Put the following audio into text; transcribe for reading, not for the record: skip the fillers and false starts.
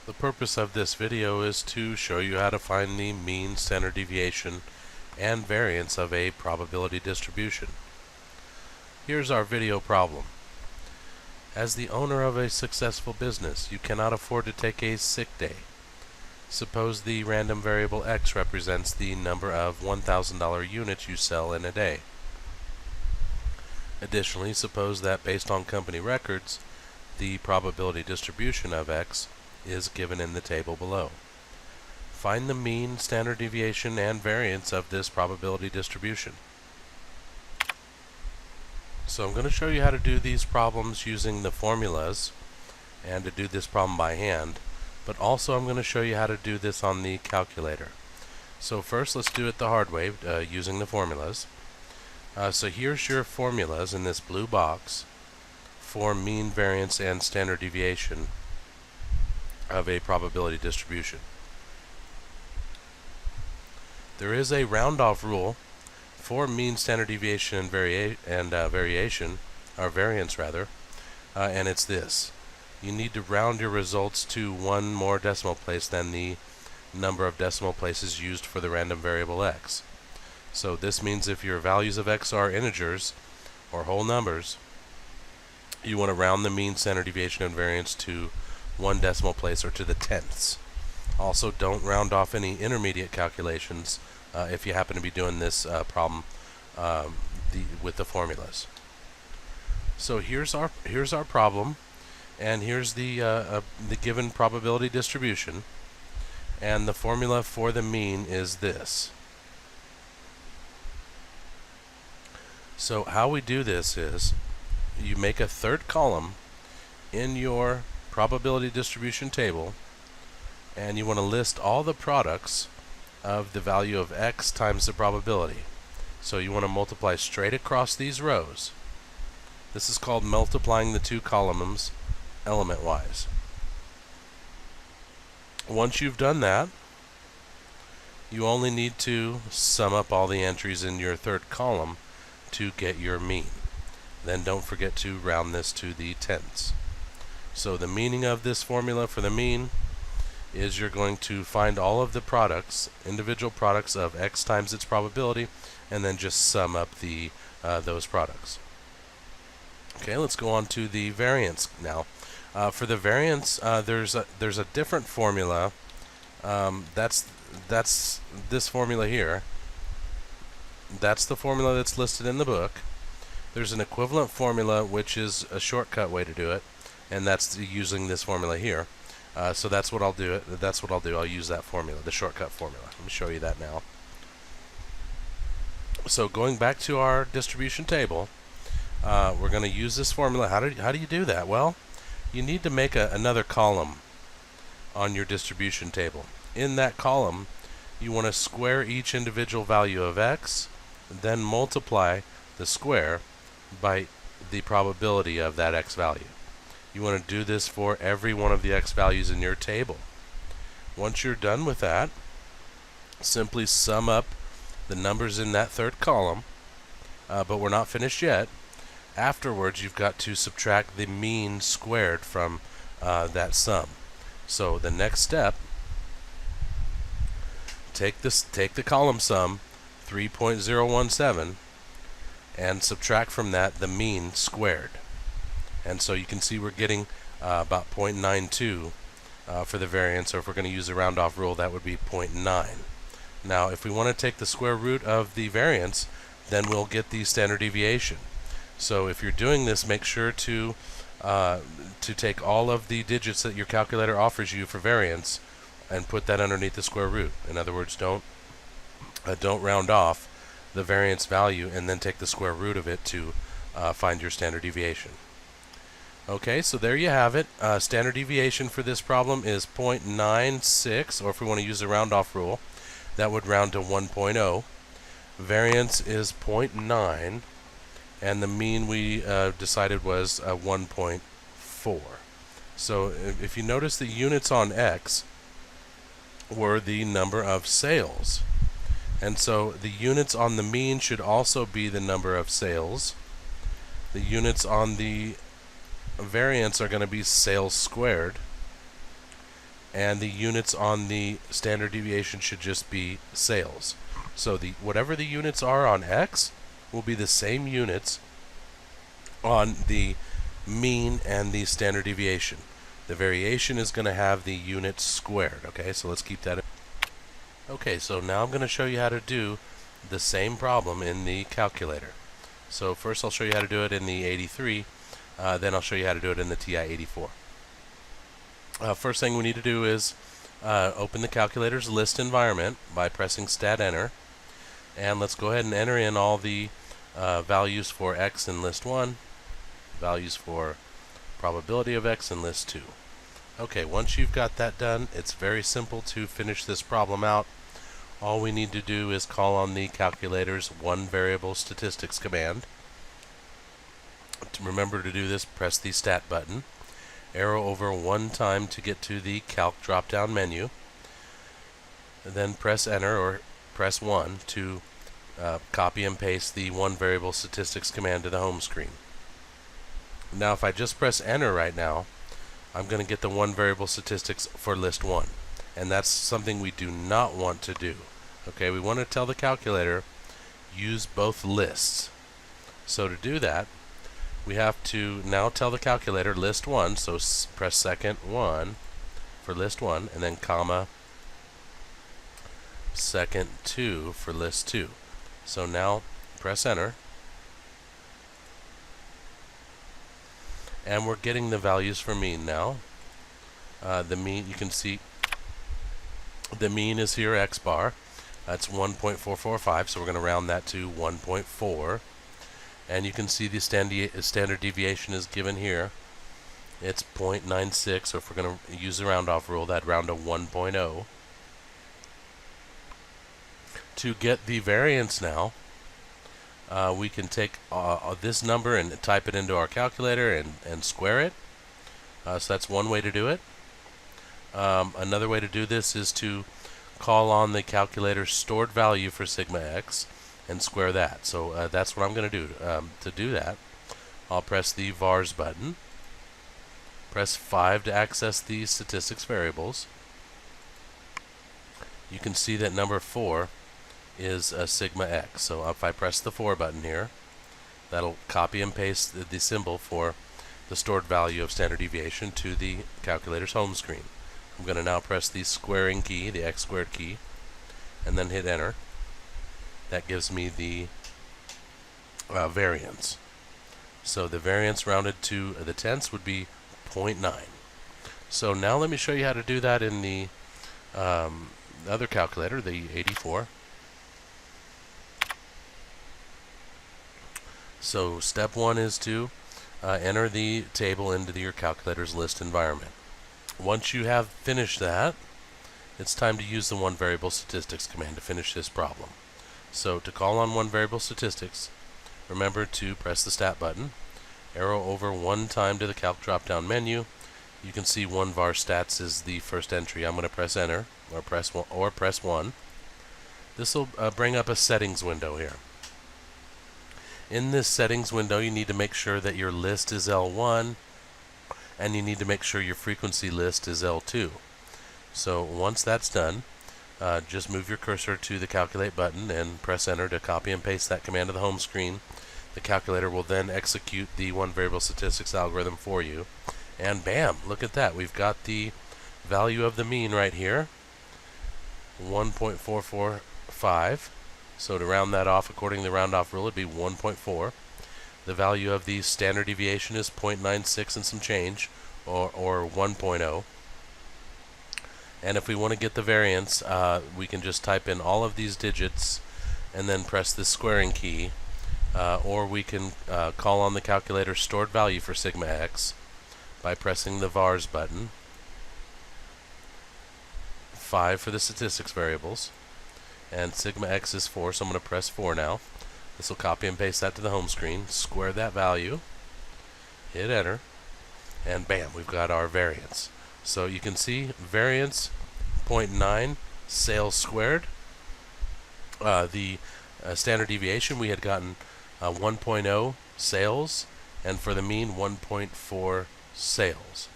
The purpose of this video is to show you how to find the mean, standard deviation, and variance of a probability distribution. Here's our video problem. As the owner of a successful business, you cannot afford to take a sick day. Suppose the random variable X represents the number of $1,000 units you sell in a day. Additionally, suppose that based on company records, the probability distribution of X is given in the table below. Find the mean, standard deviation, and variance of this probability distribution. So I'm going to show you how to do these problems using the formulas and to do this problem by hand, but also I'm going to show you how to do this on the calculator. So first let's do it the hard way using the formulas. So here's your formulas in this blue box for mean, variance, and standard deviation of a probability distribution. There is a round-off rule for mean, standard deviation, and variance, and it's this. You need to round your results to one more decimal place than the number of decimal places used for the random variable X. So this means if your values of X are integers or whole numbers, you want to round the mean, standard deviation, and variance to one decimal place or to the tenths. Also, don't round off any intermediate calculations if you happen to be doing this problem with the formulas. So here's our problem, and here's the given probability distribution, and the formula for the mean is this. So how we do this is you make a third column in your probability distribution table, and you want to list all the products of the value of X times the probability. So you want to multiply straight across these rows. This is called multiplying the two columns element-wise. Once you've done that, you only need to sum up all the entries in your third column to get your mean. Then don't forget to round this to the tenths. So the meaning of this formula for the mean is you're going to find all of the products, individual products of X times its probability, and then just sum up those products. Okay, let's go on to the variance now. For the variance, there's a different formula. That's this formula here. That's the formula that's listed in the book. There's an equivalent formula which is a shortcut way to do it, and that's using this formula here. So that's what I'll do. I'll use that formula, the shortcut formula. Let me show you that now. So going back to our distribution table, we're going to use this formula. How do you do that? Well, you need to make another column on your distribution table. In that column, you want to square each individual value of X, then multiply the square by the probability of that X value. You want to do this for every one of the X values in your table. Once you're done with that, simply sum up the numbers in that third column, but we're not finished yet. Afterwards, you've got to subtract the mean squared from that sum. So the next step, take the column sum 3.017 and subtract from that the mean squared. And so you can see we're getting about 0.92 for the variance, or if we're going to use a round-off rule, that would be 0.9. Now, if we want to take the square root of the variance, then we'll get the standard deviation. So if you're doing this, make sure to take all of the digits that your calculator offers you for variance and put that underneath the square root. In other words, don't round off the variance value and then take the square root of it to find your standard deviation. Okay, so there you have it. Standard deviation for this problem is 0.96, or if we want to use a round-off rule, that would round to 1.0. Variance is 0.9, and the mean we decided was 1.4. So if you notice, the units on X were the number of sales. And so the units on the mean should also be the number of sales. The units on the variance are going to be sales squared. and the units on the standard deviation should just be sales. So whatever the units are on X will be the same units on the mean and the standard deviation. The variation is going to have the units squared. Okay, so let's keep that. Okay, so now I'm going to show you how to do the same problem in the calculator. So first I'll show you how to do it in the 83, then I'll show you how to do it in the TI-84. First thing we need to do is open the calculator's list environment by pressing Stat Enter, and let's go ahead and enter in all the values for X in list 1, values for probability of X in list 2. Okay, once you've got that done, it's very simple to finish this problem out. All we need to do is call on the calculator's one variable statistics command. To remember to do this, press the Stat button, arrow over one time to get to the Calc drop-down menu, and then press Enter or press 1 to copy and paste the one variable statistics command to the home screen. Now if I just press Enter right now, I'm going to get the one variable statistics for list 1, and that's something we do not want to do. Okay, we want to tell the calculator use both lists. So to do that, we have to now tell the calculator list 1, so press second 1 for list 1, and then comma second 2 for list 2. So now press Enter, and we're getting the values for mean now. The mean, you can see the mean is here, X bar. That's 1.445, so we're going to round that to 1.4. And you can see the standard deviation is given here. It's 0.96, so if we're going to use the round-off rule, that'd round to 1.0. To get the variance now, we can take this number and type it into our calculator and square it. So that's one way to do it. Another way to do this is to call on the calculator's stored value for sigma x and square that. So that's what I'm going to do. To do that, I'll press the vars button, press 5 to access the statistics variables. You can see that number 4 is sigma x. So if I press the 4 button here, that'll copy and paste the symbol for the stored value of standard deviation to the calculator's home screen. I'm going to now press the squaring key, the x squared key, and then hit Enter. That gives me the variance. So the variance rounded to the tenths would be 0.9. So now let me show you how to do that in the other calculator, the 84. So step 1 is to enter the table into your calculator's list environment. Once you have finished that, it's time to use the one variable statistics command to finish this problem. So to call on one variable statistics, remember to press the Stat button, arrow over one time to the Calc drop-down menu. You can see one var stats is the first entry. I'm going to press Enter or press 1. This will bring up a settings window here. In this settings window, you need to make sure that your list is L1, and you need to make sure your frequency list is L2. So once that's done, just move your cursor to the Calculate button and press Enter to copy and paste that command to the home screen. The calculator will then execute the one variable statistics algorithm for you. And bam, look at that. We've got the value of the mean right here, 1.445. So to round that off according to the round-off rule, it'd be 1.4. The value of the standard deviation is 0.96 and some change, or 1.0. And if we want to get the variance, we can just type in all of these digits and then press the squaring key, or we can call on the calculator's stored value for sigma x by pressing the vars button, 5 for the statistics variables, and sigma x is 4, so I'm going to press 4 now. This will copy and paste that to the home screen, square that value, hit Enter, and bam, we've got our variance. So you can see variance 0.9, sales squared. The standard deviation, we had gotten 1.0 sales, and for the mean 1.4 sales.